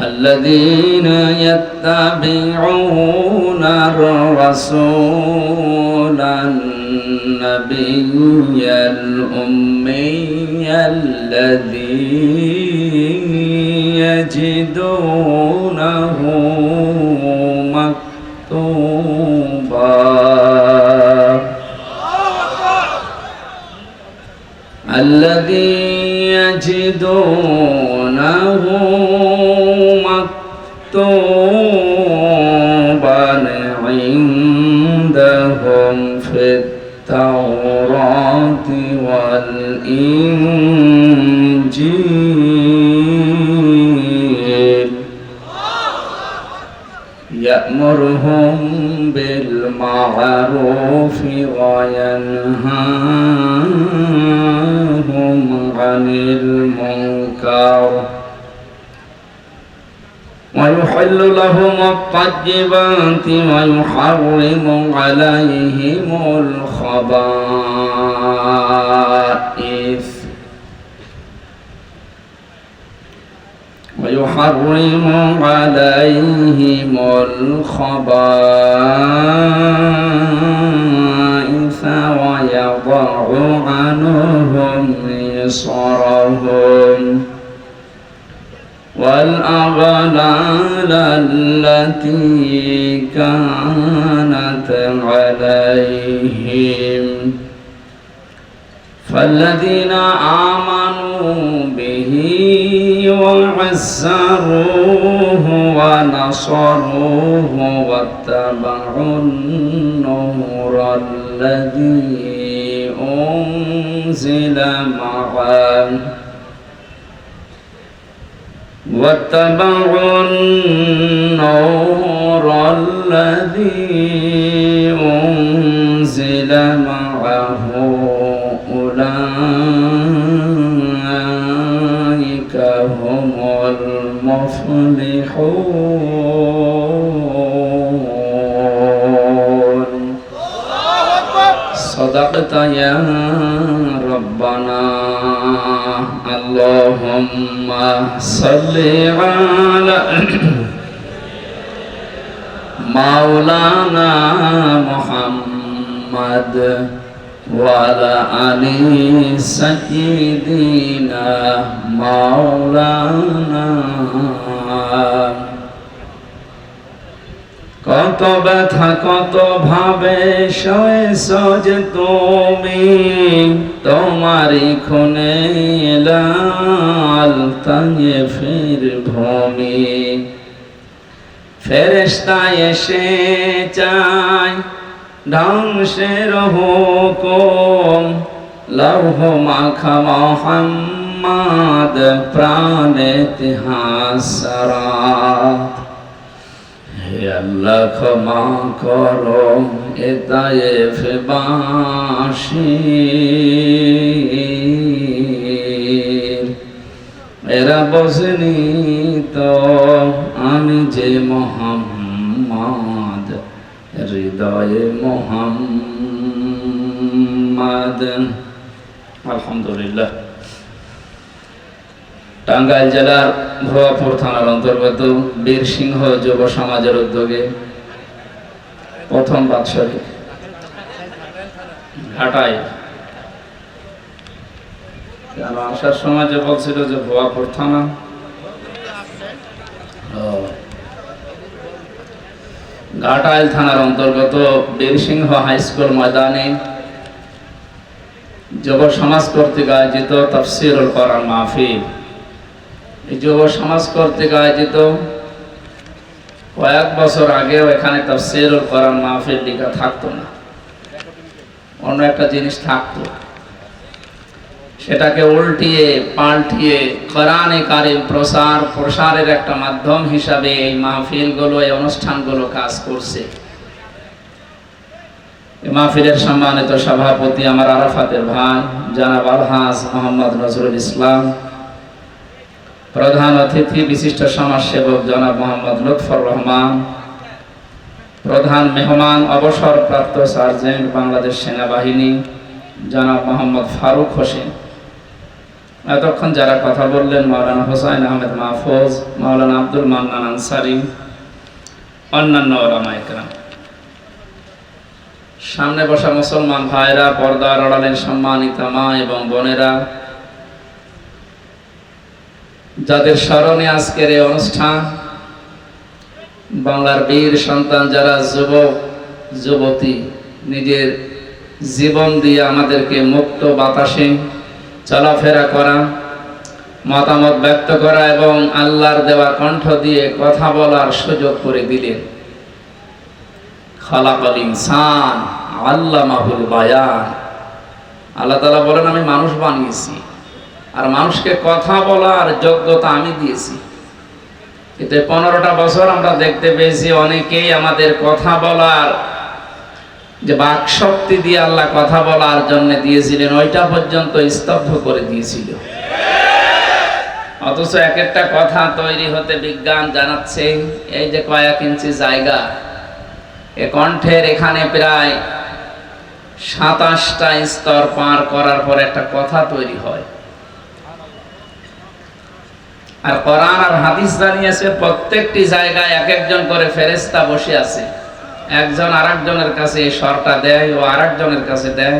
الذين يتبعون الرسول النبي الأمي الذي يجدونه مكتوبا عندهم في التوراة والإنجيل يأمرهم بالمعروف وينهاهم عن المنكر ويحل لهم الطيبات ويحرم عليهم الخبائث ويضع عنهم إصرهم والأغلال التي كانت عليهم فالذين آمنوا به وعزروه ونصروه واتبعوا النور الذي أنزل معه واتبعوا النور الذي أنزل معه أولئك هم المفلحون صدقت يا ربنا اللهم صل على مولانا محمد وعلى آل سيدنا مولانا কত ব্যথা কত ভাবে সয়েছ যে তুমি তোমারই খুনে লাল তায়েফের ভূমি ফেরেশতা এসে চায় ধ্বংসের হুকুম লৌহ মাখা মুহাম্মদ প্রাণে ইতিহাসরাত হে আল্লাহ ক্ষমা করো এ তায়েফবাসীর এরা বোঝেনি তো আমি যে মুহাম্মদ হৃদয়ে মুহাম্মদ। আলহামদুলিল্লাহ। টাঙ্গাইল জেলার ভুয়াপুর থানার অন্তর্গত বীরসিংহ যুব সমাজের উদ্যোগে প্রথম বাৎসরিক ঘাটায় আসার সময় যে বলছিল যে ভুয়াপুর থানা, ঘাটাইল থানার অন্তর্গত বীরসিংহ হাই স্কুল ময়দানে যুব সমাজ কর্তৃক আয়োজিত তাফসীরুল কোরআন মাহফিল। এই যুব সমাজ কর্তৃক আয়োজিত কয়েক বছর আগেও এখানে তাফসীরুল কোরআন মাহফিল লেখা থাকতো না, অন্য একটা জিনিস থাকতো। সেটাকে উল্টিয়ে পাল্টিয়ে কোরআনে কারীম প্রসারের একটা মাধ্যম হিসাবে এই মাহফিলগুলো, এই অনুষ্ঠানগুলো কাজ করছে। এই মাহফিলের সম্মানিত সভাপতি আমার আরাফাতের ভাই জনাব আলহাজ মোহাম্মদ নজরুল ইসলাম, প্রধান অতিথি বিশিষ্ট সমাজসেবক জনাব মোহাম্মদ লুৎফর রহমান, প্রধান মেহমান অবসরপ্রাপ্ত সার্জেন্ট বাংলাদেশ সেনাবাহিনী জনাব মোহাম্মদ ফারুক হোসেন, এতক্ষণ যারা কথা বললেন, মাওলানা হোসাইন আহমেদ মাহফুজ, মাওলানা আব্দুল মান্নান আনসারী, অন্যান্য ওলামা ইকরাম, সামনে বসা মুসলমান ভাইরা, পর্দার আড়ালের সম্মানিত মা এবং বোনেরা, যাদের স্মরণে আজকের এই অনুষ্ঠান, বাংলার বীর সন্তান যারা যুবক যুবতী নিজের জীবন দিয়ে আমাদেরকে মুক্ত বাতাসে চলাফেরা করা, মতামত ব্যক্ত করা এবং আল্লাহর দেওয়া কণ্ঠ দিয়ে কথা বলার সুযোগ করে দিলেন। খালাকাল ইনসান আল্লামাহুল বায়ান। আল্লাহ তাআলা বলেন, আমি মানুষ বানিয়েছি আর মানুষকে কথা বলার যোগ্যতা আমি দিয়েছি। কিন্তু 15টা বছর আমরা দেখতে পেয়েছি অনেকেই আমাদের কথা বলার যে বাক শক্তি দিয়ে আল্লাহ কথা বলার জন্য দিয়েছিলেন, ওইটা পর্যন্ত স্তব্ধ করে দিয়েছিল। অথচ এক একটা কথা তৈরি হতে বিজ্ঞান জানাচ্ছে এই যে কয়েক ইঞ্চি জায়গা, এ কণ্ঠের এখানে প্রায় 27টা স্তর পার করার পর একটা কথা তৈরি হয়। আর কোরআন আর হাদিস জানিয়েছে প্রত্যেকটি জায়গায় এক একজন করে ফেরেশতা বসে আছে, একজন আরেকজনের কাছে এই স্বরটা দেয়, ও আরেকজনের কাছে দেয়।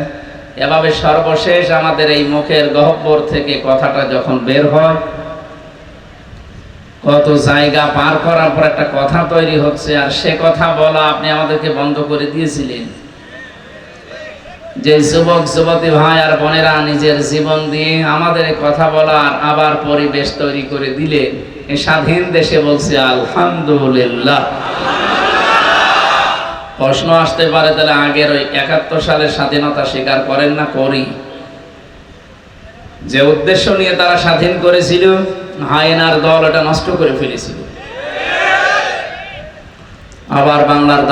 এভাবে সর্বশেষ আমাদের এই মুখের গহ্বর থেকে কথাটা যখন বের হয়, কত জায়গা পার করার পর একটা কথা তৈরি হচ্ছে। আর সে কথা বলা আপনি আমাদেরকে বন্ধ করে দিয়েছিলেন। যে যুবক যুবতী ভাই আর বোনেরা নিজের জীবন দিয়ে আমাদের কথা বলার আবার পরিবেশ তৈরি করে দিলেন, এই স্বাধীন দেশে বলছে আলহামদুলিল্লাহ। প্রশ্ন আসতে পারে, তাহলে আগের ওই 71 সালের স্বাধীনতা স্বীকার করেন না? করি। যে উদ্দেশ্য নিয়ে তারা স্বাধীন করেছিল, হায়নার দল এটা নষ্ট করে ফেলেছিল। আবার বাংলার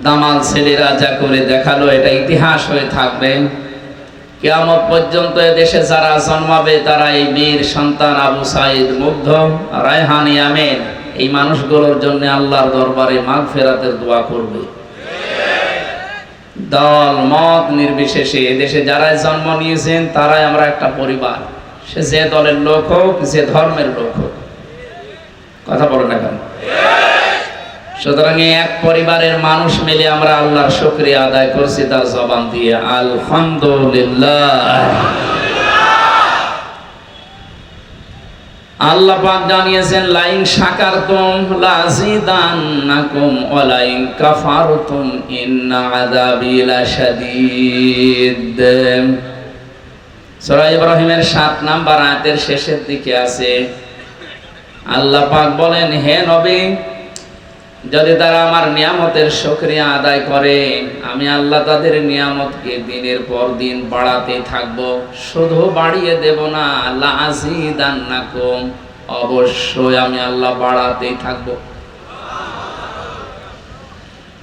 দামাল ছেলেরা যা করে দেখালো, এটা ইতিহাস হয়ে থাকবে। কিয়ামত পর্যন্ত দেশে যারা জন্মাবে তারা এই বীর সন্তান আবু সাইদ, মুগ্ধ, রায়হান, আমিন, এই মানুষগুলোর জন্য আল্লাহর দরবারে মাগফিরাতের দোয়া করবে। দল মত নির্বিশেষে এদেশে যারাই জন্ম নিয়েছেন তারাই আমরা একটা পরিবার, সে যে দলের লোক হোক, যে ধর্মের লোক হোক। কথা বলো না কেন? সুতরাং এক পরিবারের মানুষ মিলে আমরা আল্লাহর শুকরিয়া আদায় করছি তার জবান দিয়ে, আলহামদুলিল্লাহ। আল্লাহ পাক জানিয়েছেন, লাইন শাকারতুম লাযিদান্নাকুম ওয়া লাইন কাফারতুম ইন্না আযাবি লাশাদীদ। সূরা ইব্রাহিমের 7 নম্বর আয়াতের শেষের দিকে আছে, আল্লাহ পাক বলেন, হে নবী, যদি তারা আমার নিয়ামতের শুকরিয়া আদায় করে, আমি আল্লাহ তাদের নিয়ামতকে দিনের পর দিন বাড়াতে থাকবো। শুধু বাড়িয়ে দেব না, লাযিদান্নাকুম, অবশ্যই আমি আল্লাহ বাড়াতেই থাকবো।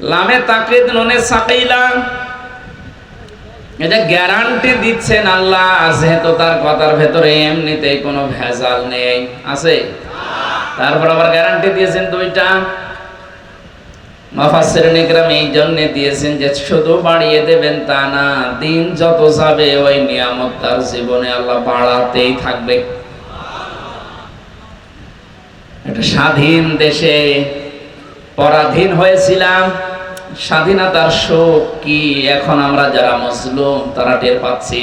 লামে তাকিদ নুনে সাকিলা, এটা গ্যারান্টি দিচ্ছেন আল্লাহ, যেহেতু তার কথার ভেতরে এমনিতেই কোনো ভেজাল নেই, আছে। তারপর আবার গ্যারান্টি দিয়েছেন দুইটা। মুফাসসিরিন ইকরাম এই জন্য দিয়েছেন যে শুধু বাড়িয়ে দেবেন তা না, দিন যত যাবে ওই নিয়ামত তার জীবনে আল্লাহ বাড়াতেই থাকবে। একটা স্বাধীন দেশে পরাধীন হয়েছিলাম, স্বাধীনতার সুখ কি এখন আমরা যারা মুসলিম তারা টের পাচ্ছি।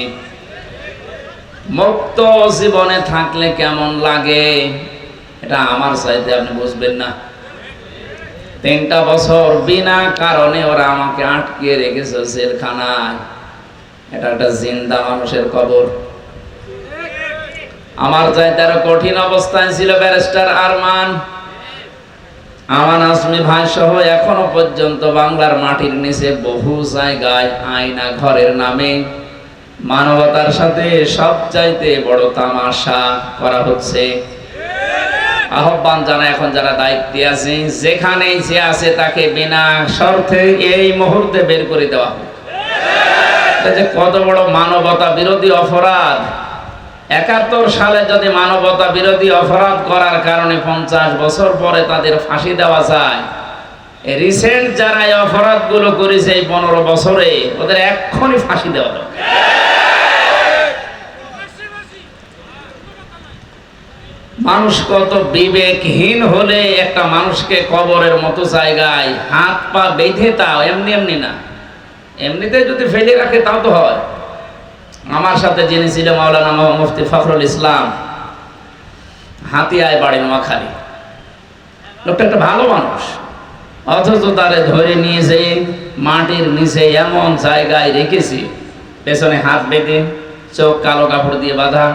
মুক্ত জীবনে থাকলে কেমন লাগে এটা আমার চাইতে আপনি বুঝবেন না। 3টা বছর বিনা কারণে ওরা আমাকে আটকে রেখেছে জেলখানায়, এটা একটা জিন্দা মানুষের কবর। আমার চাইতে আরো কঠিন অবস্থায় ছিল ব্যারিস্টার আরমান আজমি ভাই সহ এখনো পর্যন্ত বাংলার মাটির নিচে বহু জায়গায় আয়না ঘরের নামে মানবতার সাথে সবচাইতে বড় তামাশা করা হচ্ছে। আহ্বান জানা, এখন যারা দায়িত্বে আছে, যেখানেই যে আছে তাকে বিনা শর্তে এই মুহূর্তে বের করে দেওয়া হবে। এটা যে কত বড় মানবতা বিরোধী অপরাধ। 71 সালে যদি মানবতা বিরোধী অপরাধ করার কারণে 50 বছর পরে তাদের ফাঁসি দেওয়া যায়, রিসেন্ট যারা এই অপরাধগুলো করেছে এই 15 বছরে, ওদের এক্ষুনি ফাঁসি দেওয়া দরকার। মানুষ কত বিবেকহীন হলে একটা মানুষকে কবরের মতো জায়গায় হাত পা বেঁধে, তাও এমনি এমনি না, এমনিতে যদি ফেলে রাখে তাও তো হয়। আমার সাথে যিনি ছিল মাওলানা মুফতি ফখরুল ইসলাম, হাতিয়ায় বাড়ি নোয়াখালী, লোকটা একটা ভালো মানুষ, অথচ তারে ধরে নিয়ে যেয়ে মাটির নিচে এমন জায়গায় রেখেছি, পেছনে হাত বেঁধে, চোখ কালো কাপড় দিয়ে বাঁধা।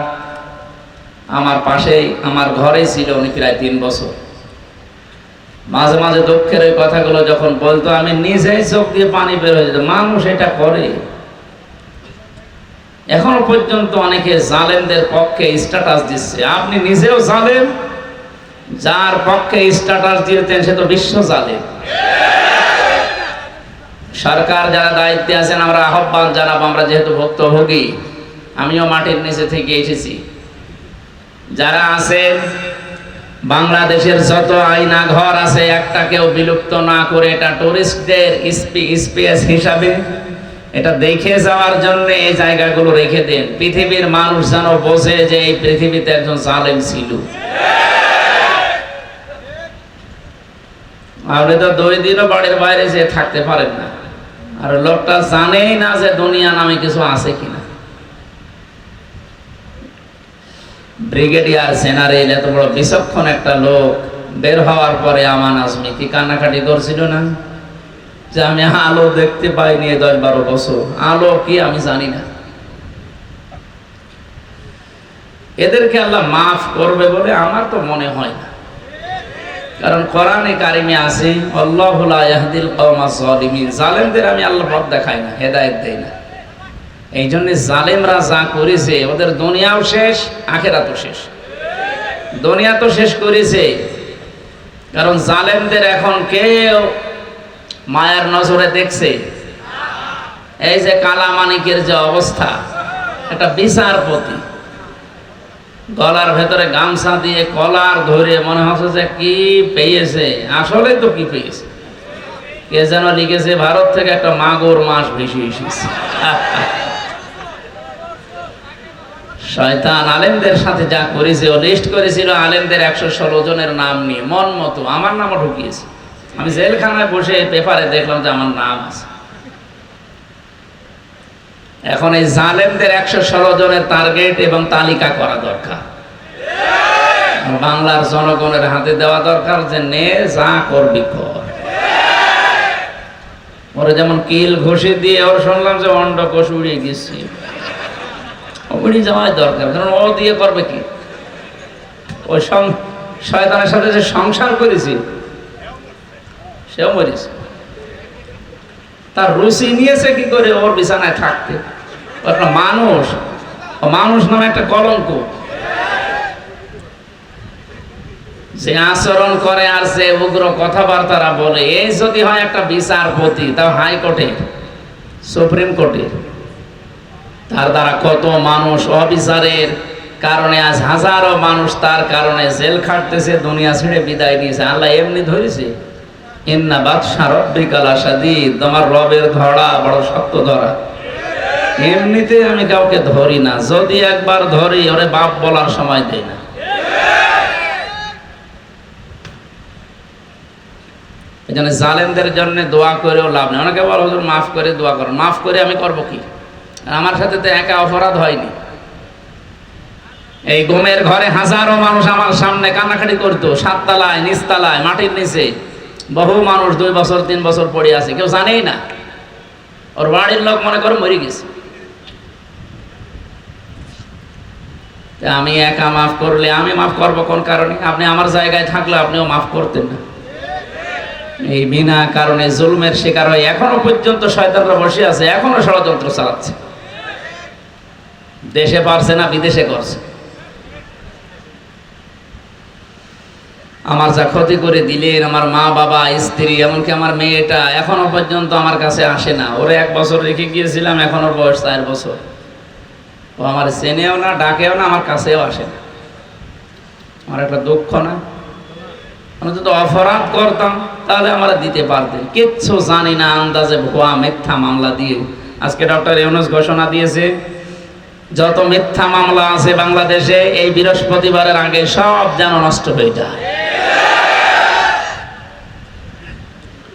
আমার পাশেই, আমার ঘরেই ছিল উনি প্রায় 3 বছর। মাঝে মাঝে দুঃখের ওই কথাগুলো যখন বলতো, আমি নিজেই চোখ দিয়ে পানি বের হয়ে যেত। মানুষ এটা করে। এখনো পর্যন্ত অনেকে জালেমদের পক্ষে স্ট্যাটাস দিচ্ছে। আপনি নিজেও জালেম, যার পক্ষে স্ট্যাটাস দিয়েছেন সে তো বিশ্ব জালেম। সরকার যারা দায়িত্বে আছেন, আমরা আহ্বান জানাবো, আমরা যেহেতু ভুক্তভোগী, আমিও মাটির নিচে থেকে এসেছি, যারা আছেন বাংলাদেশের যত আয়না ঘর আছে একটাকেও বিলুপ্ত না করে এটা টুরিস্টদের স্পেস হিসাবে এটা দেখে যাওয়ার জন্য এই জায়গাগুলো রেখে দেন। পৃথিবীর মানুষ যেন বোঝে যে এই পৃথিবীতে একজন জালেম ছিল। আপনি তো 2 দিনও বাড়ির বাইরে যেয়ে থাকতে পারেন না, আর লোকটা জানেই না যে দুনিয়া নামে কিছু আছে কিনা। ব্রিগেডিয়ার জেনারেল, এত বড় বিচক্ষণ একটা লোক, বের হওয়ার পরে আমান আজমি কি কান্নাকাটি করছিল না, যে আমি আলো দেখতে পাইনি 10-12 বছর, আলো কি আমি জানি না। এদেরকে আল্লাহ মাফ করবে বলে আমার তো মনে হয় না, কারণ কোরআনে কারিমে আছে আল্লাহু লা ইয়াহদিল কওমাজ জালিমিন, জালেমদের আমি আল্লাহ পথ দেখাই না, হেদায়েত দেই না। এই জন্য জালেমরা যা করেছে ওদের দুনিয়াও শেষ, আখিরাতও শেষ। দুনিয়া তো শেষ করেছে, কারণ জালেমদের এখন কেউ মায়ার নজরে দেখছে। এই যে কালামানিকের যে অবস্থা, একটা বিচারপতি গলার ভেতরে গামছা দিয়ে কলার ধরে মনে হচ্ছে যে কি পেয়েছে, আসলে তো কি পেয়েছে, কে যেন লিখেছে ভারত থেকে একটা মাগুর মাছ ভেসে এসেছে। শয়তান আলেমদের সাথে যা করেছে, ও লিস্ট করেছিল আলেমদের 116 জনের নাম নিয়ে, মন মতো আমার নামও ঢুকিয়েছে। আমি জেলখানায় বসে পেপারে দেখলাম যে আমার নাম আছে। এখন এই জালেমদের 116 জনের টার্গেট এবং তালিকা করা দরকার, বাংলার জনগণের হাতে দেওয়া দরকার, যে নে যা করবি কর। ওরা যেমন কিল ঘষে দিয়ে, ওর শুনলাম যে অন্ডকোষ উড়িয়ে গেছে, উড়িয়ে যাওয়াই দরকার, কারণ ও দিয়ে করবে কি? ওই শয়তানের সাথে যে সংসার করেছি সেও মরেছে, তার রুচি নিয়েছে কি করে ওর বিছানায় থাকতে। একটা মানুষ, মানুষ নামে একটা কলঙ্ক, যে আচরণ করে আর যে উগ্র কথাবার্তারা বলে, এই যদি হয় একটা বিচারপতি, তাও হাইকোর্টের, সুপ্রিম কোর্টের, তার দ্বারা কত মানুষ অবিচারের কারণে আজ হাজারো মানুষ তার কারণে জেল খাটতেছে, দুনিয়া ছেড়ে বিদায় নিয়েছে। আল্লাহ এমনি ধরেছে, ইন্না বাতশা রাব্বিকা লাশাদীদ, তোমার রবের ধরা বড় শক্ত ধরা। এমনিতে আমি কাউকে ধরি না, যদি একবার ধরি ওরে বাপ বলার সময় দেই না। এই জন্য জালেমদের জন্য দোয়া করেও লাভ নেই। অনেকে বল হুজুর মাফ করে দোয়া করো, মাফ করে আমি করবো কি? আমার সাথে তো একা অপরাধ হয়নি। এই ঘুমের ঘরে হাজারো মানুষ আমার সামনে কান্নাকাটি করতো, 7 তলায়, নিচতলায়, মাটির নিচে বহু মানুষ 2 বছর 3 বছর পড়ে আছে, কেউ জানেই না। ওর বাড়ির লোক মনে করে মরে গেছে। আমি একা মাফ করলে আমি মাফ করবো কোন কারণে? আপনি আমার জায়গায় থাকলে আপনিও মাফ করতেন না। এই বিনা কারণে জুলুমের শিকার হয়ে এখনো পর্যন্ত শয়তানরা বসে আছে, এখনো ষড়যন্ত্র চালাচ্ছে। দেশে পারছে না, বিদেশে করছে। আমার যা ক্ষতি করে দিলেন, আমার মা বাবা, স্ত্রী, এমনকি আমার মেয়েটা এখনো পর্যন্ত আমার কাছে আসে না। ওরে 1 বছর রেখে গিয়েছিলাম, এখন ওর বয়স 4 বছর। ও আমার চেনেও না, ডাকেও না, আমার কাছেও আসে না। আমার একটা দুঃখ না? আমি যদি অপরাধ করতাম তাহলে আমরা দিতে পারতেন। কিচ্ছু জানি না, আন্দাজে ভুয়া মিথ্যা মামলা দিয়ে। আজকে ডক্টর ইউনূস ঘোষণা দিয়েছে যত মিথ্যা মামলা আছে বাংলাদেশে এই বৃহস্পতিবারের আগে সব যেন নষ্ট হয়ে যায়।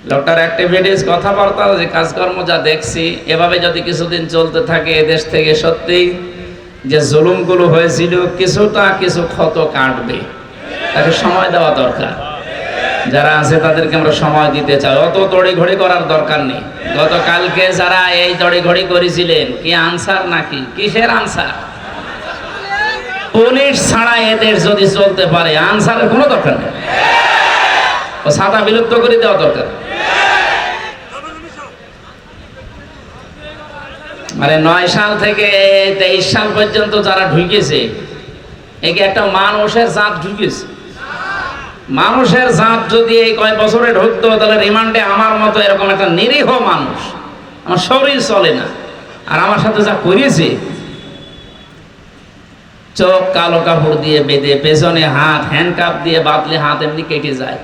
লোকটার অ্যাক্টিভিটিস, কথাবার্তা, যে কাজকর্ম যা দেখছি, এভাবে যদি কিছুদিন চলতে থাকে এদেশ থেকে সত্যি যে জুলুমগুলো হয়েছিল কিছু ক্ষত কাটবে। তাকে সময় দেওয়া দরকার। যারা আছে তাদেরকে আমরা সময় দিতে চাই, অত তড়িঘড়ি করার দরকার নেই। গতকালকে যারা এই তড়িঘড়ি করেছিলেন, কি আনসার নাকি কিসের আনসার? পুলিশ ছাড়া এদের যদি চলতে পারে আনসারের কোনো দরকার নেই, ও সাদা বিলুপ্ত করে দেওয়া দরকার। মানে 9 সাল থেকে 23 সাল পর্যন্ত যারা ঢুকেছে, একে একটা মানুষের জাত ঢুকেছে। মানুষের জাত যদি এই কয় বছরে ঢুকতো, তাহলে রিমান্ডে আমার মতো এরকম একটা নিরীহ মানুষ, আমার শরীর চলে না। আর আমার সাথে যা করেছে, চোখ কালো কাপড় দিয়ে বেঁধে, পেছনে হাত হ্যান্ডকাপ দিয়ে বাঁধলে হাত এমনি কেটে যায়,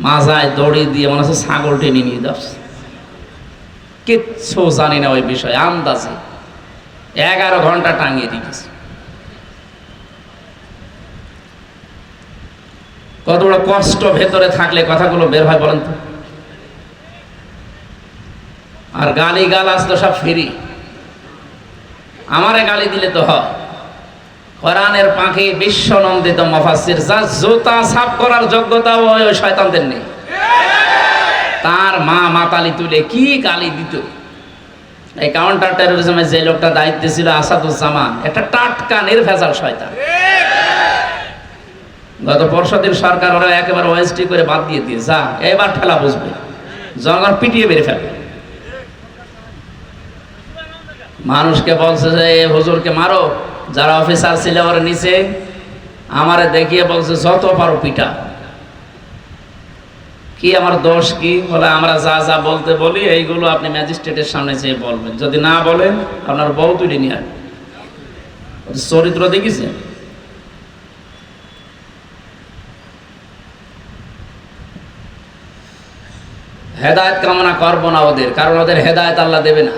মাজায় দড়ি দিয়ে মনে হচ্ছে ছাগল টেনে নিয়ে যাচ্ছে। কিচ্ছু জানি না ওই বিষয়ে, আন্দাজে 11 ঘন্টা টাঙিয়ে দিয়েছে। কত বড় কষ্ট ভেতরে থাকলে কথাগুলো বের হয় বলেন তো। আর গালি গালাজ তো সব ফ্রি, আমারে গালি দিলে তো হয়। কোরআনের পাখি বিশ্বনন্দিত মুফাসসির, যার জুতা সাফ করার যোগ্যতা ওই শয়তানদের নেই। তার মা মাতালি তুলে কি গালি দিত। এই কাউন্টার টেরোরিজমের যে লোকটা দায়িত্বে ছিল আসাদুজ্জামান, একটা টাটকা নির্ভেজাল শয়তান। গত পরশুদিন সরকার ওরা একেবারে ওএসটি করে বাদ দিয়ে দিয়ে, যা এবার ঠেলা বুঝবে, জনগণ পিটিয়ে বেরিয়ে ফেলবে। মানুষকে বলছে যে হুজুরকে মারো, যারা অফিসার ছিল ওরা নিচে, আমারে দেখিয়ে বলছে যত পারো পিটা। কি আমার দোষ কি? বলে আমরা যা যা বলতে বলি এইগুলো আপনি ম্যাজিস্ট্রেটের সামনে যেয়ে বলবেন, যদি না বলেন আপনার বউ তুলে নিয়ে আসবেন। চরিত্র দেখিছেন? হেদায়েত কামনা করবো না ওদের, কারণ ওদের হেদায়েত আল্লাহ দেবে না।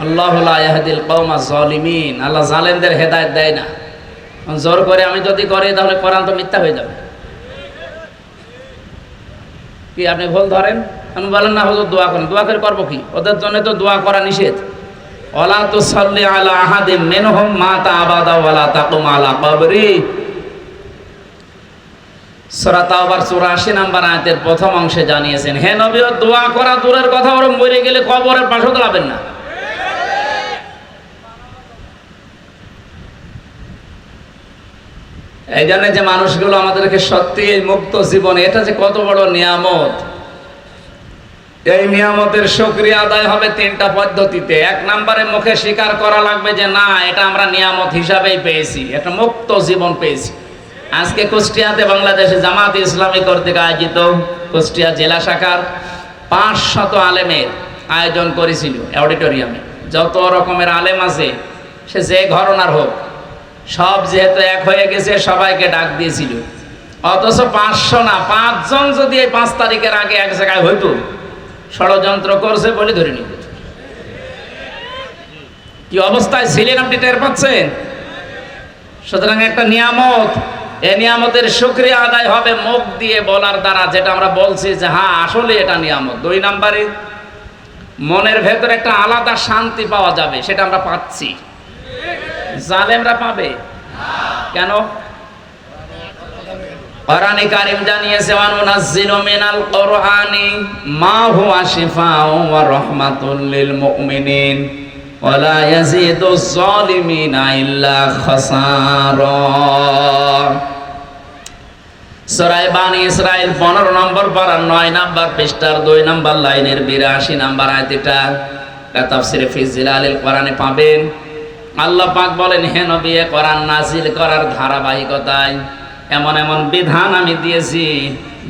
আল্লাহু লা ইয়াহদিল কওমা যালিমিন, আল্লাহ জালেমদের হেদায়েত দেয় না। জোর করে আমি যদি করি তাহলে কোরআন তো মিথ্যা হয়ে যাবে। কি আপনি ভুল ধরেন? আমি বলেন না হুজুর দোয়া করেন, দোয়া করে করবো কি? ওদের জন্য তো দোয়া করা নিষেধ। ওয়ালা তুসাল্লি আলা আহাদিম মিনহুম মাতা আবাদা ওয়ালা তাকুম আলা কবরি। সূরা তাওবার 84 নম্বর আয়াতের প্রথম অংশে জানিয়েছেন, হে নবী, দোয়া করা দূরের কথা, ওরা মরে গেলে কবরের পাশে দাঁড়াবেন না। এই জন্য যে মানুষগুলো আমাদেরকে সত্যি মুক্ত জীবন, এটা যে কত বড় নিয়ামত, এই নিয়ামতের শুকরিয়া আদায় হবে 3টা পদ্ধতিতে। 1 নম্বরে মুখে স্বীকার করা লাগবে যে না, এটা আমরা নিয়ামত হিসাবেই পেয়েছি, একটা মুক্ত জীবন পেয়েছি। আজকে কুষ্টিয়াতে বাংলাদেশে জামাত ইসলামী কর্তৃক আয়োজিত কুষ্টিয়া জেলা শাখার 500 আলেমের আয়োজন করেছিল অডিটোরিয়ামে। যত রকমের আলেম আছে, সে যে ঘরনার হোক, সব যেহেতু এক হয়ে গেছে, সবাইকে ডাক দিয়েছিল। অথচ 500 না, 5 জন যদি এই 5 তারিখের আগে এক জায়গায় হইতো, ষড়যন্ত্র করছে বলে ধরে নিত। কি অবস্থায় ছিলেন আপনি টের পাচ্ছেন? সুতরাং একটা নিয়ামত, এই নিয়ামতের শুকরিয়া আদায় হবে মুখ দিয়ে বলার দ্বারা, যেটা আমরা বলছি যে হ্যাঁ আসলে এটা নিয়ামত। 2 নম্বরে মনের ভেতরে একটা আলাদা শান্তি পাওয়া যাবে, সেটা আমরা পাচ্ছি। জালেমরা পাবে কেন? কোরআনে কারীম জানিয়েছে, ওয়া নুনাজ্জিলু মিনাল কোরআনি মা হুয়া শিফাউ ওয়া রাহমাতুল লিল মুমিনিন ওয়া লা ইয়াজিদুজ জালিমিনা ইল্লা খাসারা। সূরা বানী ইসরাইল 15 নম্বর পারা 9 নম্বর পৃষ্ঠার 2 নম্বর লাইনের 82 নম্বর আয়াতটা তাফসীরে ফি জিলালিল কোরআনে পাবেন। আল্লাহ পাক বলেন, হে নবী, কোরআন নাজিল করার ধারাবাহিকতায় এমন এমন বিধান আমি দিয়েছি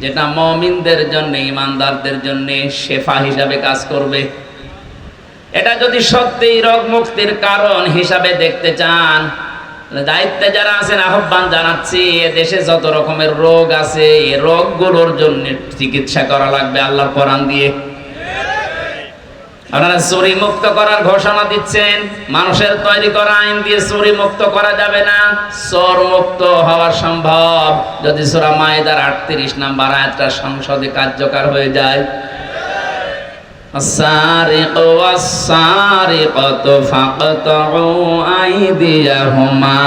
যেটা মুমিনদের জন্য, ঈমানদারদের জন্য শেফা হিসাবে কাজ করবে। এটা যদি সত্যিই রোগ মুক্তির কারণ হিসাবে দেখতে চান, দায়িত্বে যারা আছেন আহ্বান জানাচ্ছি, এ দেশে যত রকমের রোগ আছে, এই রোগগুলোর জন্য চিকিৎসা করা লাগবে আল্লাহর কোরআন দিয়ে। আপনারা চুরি মুক্ত করার ঘোষণা দিচ্ছেন, মানুষের তৈরি করা আইন দিয়ে চুরি মুক্ত করা যাবে না। চোর মুক্ত হওয়া সম্ভব যদি সূরা মায়েদার 38 নম্বর আয়াতটা সংসদে কার্যকর হয়ে যায়। আস-সারিকু ওয়াস-সারিকাতু ফাকতাউ আইদিয়াহুমা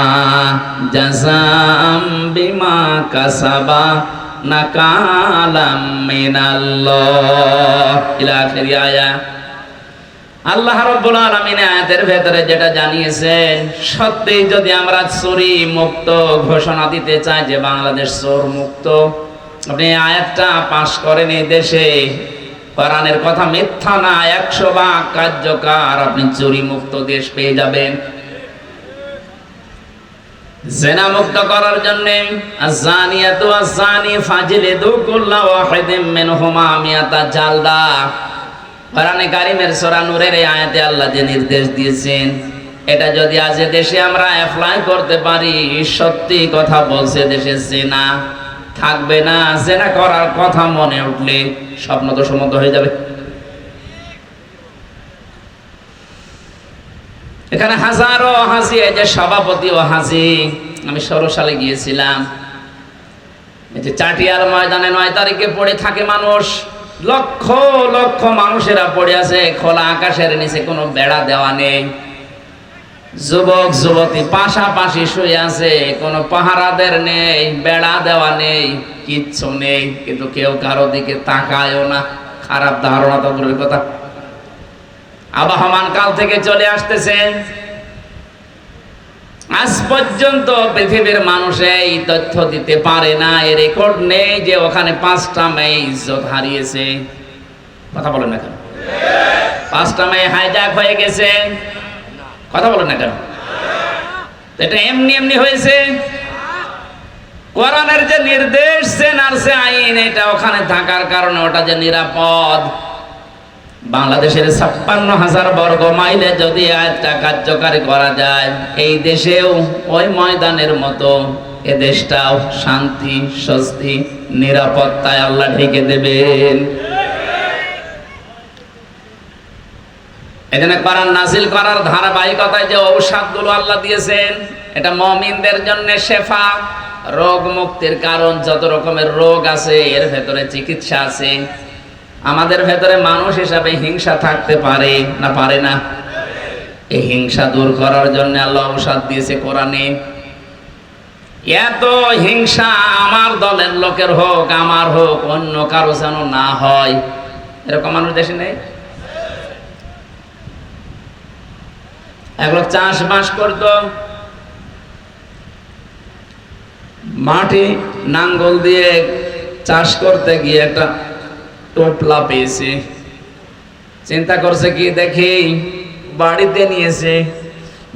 জাযাআম বিমা কাসাবা নাকালাম মিনাল্লাহ ইলা আখির আয়া। আল্লাহ রাব্বুল আলামিন আয়াতের ভেতরে যেটা জানিয়েছেন, সত্যি যদি আমরা চুরি মুক্ত ঘোষণা দিতে চাই যে বাংলাদেশ চোর মুক্ত, আপনি আয়াতটা পাশ করেন এই দেশে, কোরআনের কথা মিথ্যা না, 100 ভাগ কার্যকর, আপনি চুরি মুক্ত দেশ পেয়ে যাবেন। জিনা মুক্ত করার জন্য আয-যানিয়াতু ওয়াজ-যানি ফাজলিদু কুল্লা ওয়াহিদিম মিনহুমা মিয়াতা জালদা। কোরআনে কারীমের সূরা নূরের এই আয়াতে আল্লাহ যে নির্দেশ দিয়েছেন, এটা যদি আজ দেশে আমরা অ্যাপ্লাই করতে পারি, সত্যি কথা বলছে দেশে জিনা থাকবে না। জিনা করার কথা মনে উঠলে স্বপ্ন তো সমুদ্র হয়ে যাবে। এখানে হাজারো হাজি, এই যে সভাপতি ও হাজি, আমি 16 সালে গিয়েছিলাম, এই যে চাটিয়াল ময়দানে 9 তারিখে পড়ে থাকে মানুষ, লক্ষ লক্ষ মানুষেরা পড়ে আছে খোলা আকাশের নিচে, কোনো বেড়া দেওয়া নেই, যুবক যুবতী পাশাপাশি শুয়ে আছে, কোনো পাহারাদের নেই, বেড়া দেওয়া নেই, কিচ্ছু নেই, কিন্তু কেউ কারো দিকে তাকায়ও না। খারাপ ধারণা তো দূরের কথা, আবহমান কাল থেকে চলে আসতেছে। আজ পর্যন্ত পৃথিবীর মানুষ এই তথ্য দিতে পারে না, এর রেকর্ড নেই যে ওখানে 5টা মেয়ে ইজ্জত হারিয়েছে। কথা বলেন না কেন? 5টা মেয়ে হাইজ্যাক হয়ে গেছে। কথা বলেন না কেন? এটা এমনি এমনি হয়েছে? কোরআনের যে নির্দেশ, জেনার যে আইন, এটা ওখানে থাকার কারণে ওটা যে নিরাপদ। বাংলাদেশের 56,000 বর্গ মাইলে যদি আয়াতটা কার্যকারী করা যায়, এই দেশেও ওই ময়দানের মতো এ দেশটাও শান্তি, স্বস্তি, নিরাপত্তায় আল্লাহ ঢেকে দেবেন। এজন্য কোরআন নাযিল করার ধারাবাহিকতায় যে ঔষধগুলো আল্লাহ দিয়েছেন, এটা মুমিনদের জন্য শেফা, রোগ মুক্তির কারণ। যত রকমের রোগ আছে এর ভেতরে চিকিৎসা আছে। আমাদের ভেতরে মানুষ হিসাবে হিংসা থাকতে পারে না, পারে না? এই হিংসা দূর করার জন্য আল্লাহ ঔষধ দিয়েছে কোরআনে। এত হিংসা আমার দলের লোকের হোক, আমার হোক, অন্য কারো যেন না হয়, এরকম মানুষ দেশে নেই। এক লোক চাষবাস করত, মাটি নাঙ্গল দিয়ে চাষ করতে গিয়ে একটা টোপলা পেয়েছে, চিন্তা করছে কি দেখি, বাড়িতে নিয়েছে,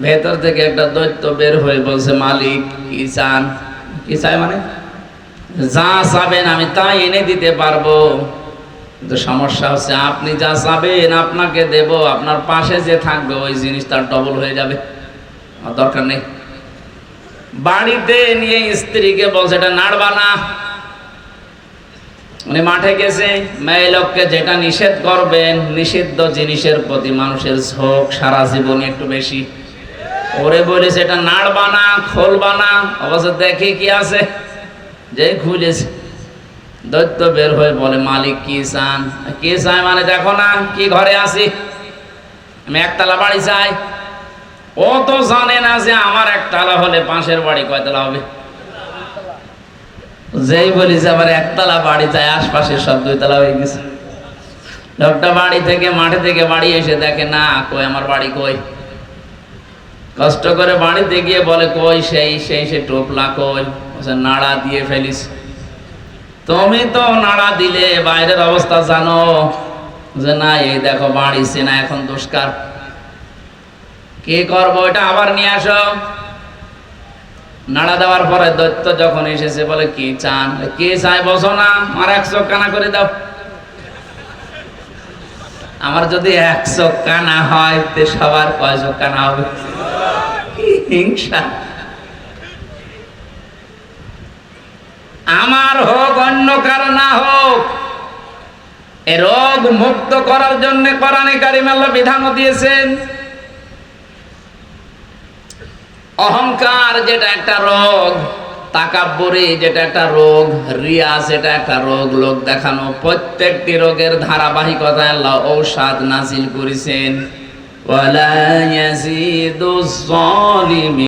ভেতর থেকে একটা দৈত্য বের হয়ে বলছে, মালিক কি চান? কি চাই মানে? যা চাবেন আমি তাই এনে দিতে পারবো, কিন্তু সমস্যা হচ্ছে আপনি যা চাবেন আপনাকে দেব, আপনার পাশে যে থাকবে ওই জিনিস তার ডবল হয়ে যাবে, আমার দরকার নেই। বাড়িতে নিয়ে স্ত্রীকে বলছে এটা নাড়বা না। উনি মাঠে গেছে, মেয়ে লোককে যেটা নিষেধ করবেন, নিষিদ্ধ জিনিসের প্রতি মানুষের ঝোঁক সারা জীবনে একটু বেশি। ওরে বলেছে এটা নাড়বা না, খোলবা না, অবশ্য দেখি কি আছে, যে খুলেছে, দৈত্য বের হয়ে বলে, মালিক কি চান? কি চাই মানে দেখো না কি ঘরে আছি, আমি একতলা বাড়ি চাই। ও তো জানে না যে আমার একতলা হলে পাশের বাড়ি কয়তলা হবে। যেই বলি যে আবার একতলা বাড়ি চাই, আশপাশের সব 2 তলা হয়ে গেছে। লোকটা বাড়ি থেকে, মাঠে থেকে বাড়ি এসে দেখে না, কই আমার বাড়ি কই। কষ্ট করে বাড়িতে গিয়ে বলে কই সে টোপলা কই, নাড়া দিয়ে ফেলিস। তুমি তো নাড়া দিলে, বাইরের অবস্থা জানো যে না, এই দেখো বাড়ি চেনা এখন দুষ্কার, কি করবো, এটা আবার নিয়ে আসো। নাড়া দেওয়ার পরে দৈত্য যখন এসেছে বলে কি চান? কি চাই বসো না, আমার 1 চোখ কানা করে দাও। আমার যদি 1 চোখ কানা হয় তে সবার কয় চোখ কানা হবে? হিংসা। আমার হোক অন্য কারো না হোক, এ রোগ মুক্ত করার জন্য কোরআনে কারিমে আল্লাহ বিধানও দিয়েছেন। অহংকার যেটা একটা রোগ, তাকাব্বুরি যেটা একটা রোগ, রিয়া যেটা একটা রোগ, লোক দেখানো, প্রত্যেকটি রোগের ধারাবাহিকতায় আল্লাহ ঔষধ নাজিল করেছেন। ওয়ালা ইয়াজিদুজ জালিমিন